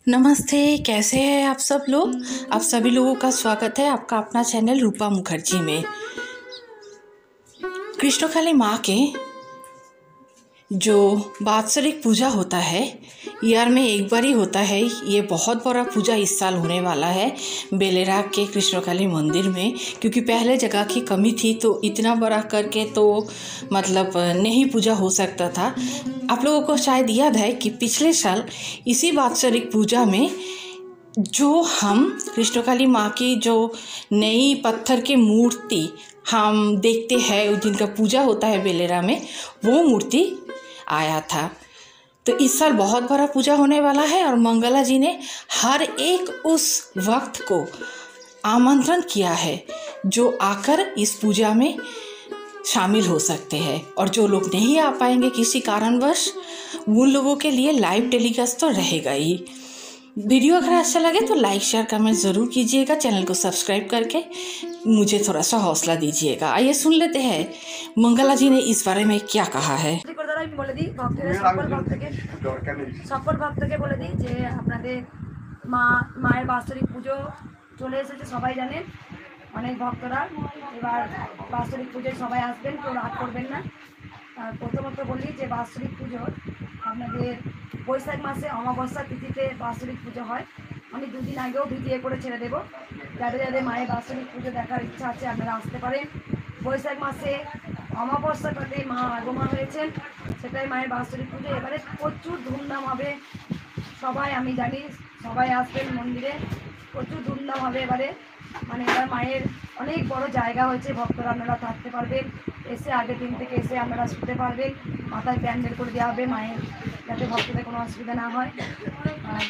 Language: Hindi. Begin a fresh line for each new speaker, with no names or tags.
नमस्ते, कैसे हैं आप सब लोग। आप सभी लोगों का स्वागत है आपका अपना चैनल रूपा मुखर्जी में। कृष्णकाली माँ के जो वात्सरिक पूजा होता है, ईयर में एक बार ही होता है। ये बहुत बड़ा पूजा इस साल होने वाला है बेलेरा के कृष्णकाली मंदिर में, क्योंकि पहले जगह की कमी थी तो इतना बड़ा करके तो मतलब नहीं पूजा हो सकता था। आप लोगों को शायद याद है कि पिछले साल इसी वात्सरिक पूजा में जो हम कृष्णकाली माँ की जो नई पत्थर की मूर्ति हम देखते हैं, जिनका पूजा होता है बेलेरा में, वो मूर्ति आया था। तो इस साल बहुत बड़ा पूजा होने वाला है और मंगला जी ने हर एक उस वक्त को आमंत्रण किया है जो आकर इस पूजा में शामिल हो सकते हैं। और जो लोग नहीं आ पाएंगे किसी कारणवश, उन लोगों के लिए लाइव टेलीकास्ट तो रहेगा ही। वीडियो अगर अच्छा लगे तो लाइक शेयर कमेंट ज़रूर कीजिएगा। चैनल को सब्सक्राइब करके मुझे थोड़ा सा हौसला दीजिएगा। आइए सुन लेते हैं मंगला जी ने इस बारे में क्या कहा है।
সকল ভক্তকে বলে দিই যে আপনাদের মায়ের বাৎসরিক পুজো চলে এসেছে, সবাই জানেন। অনেক ভক্তরা এবার বাৎসরিক পুজোয় সবাই আসবেন, কেউ রাগ করবেন না। প্রথমত বলি যে বাৎসরিক পুজো আপনাদের বৈশাখ মাসে অমাবস্যা তিথিতে বাৎসরিক পুজো হয়। আমি দুদিন আগেও ভিডিও করে ছেড়ে দেবো। যাদের যাদের মায়ের বাৎসরিক পুজো দেখার ইচ্ছা আছে আপনারা আসতে পারেন। বৈশাখ মাসে অমাবস্যাটাতে মা আগমন হয়েছেন, সেটাই মায়ের বাৎসরিক পুজো। এবারে প্রচুর ধুমধাম হবে, সবাই আমি জানি সবাই আসবেন মন্দিরে, প্রচুর ধুমধাম হবে এবারে। মানে এবার মায়ের অনেক বড় জায়গা হয়েছে, ভক্তরা আপনারা থাকতে পারবেন, এসে আগের দিন থেকে এসে আপনারা শুতে পারবেন। মাথায় প্যান্ডেল করে দেওয়া হবে মায়ের, যাতে ভক্তদের কোনো অসুবিধা না হয়। আর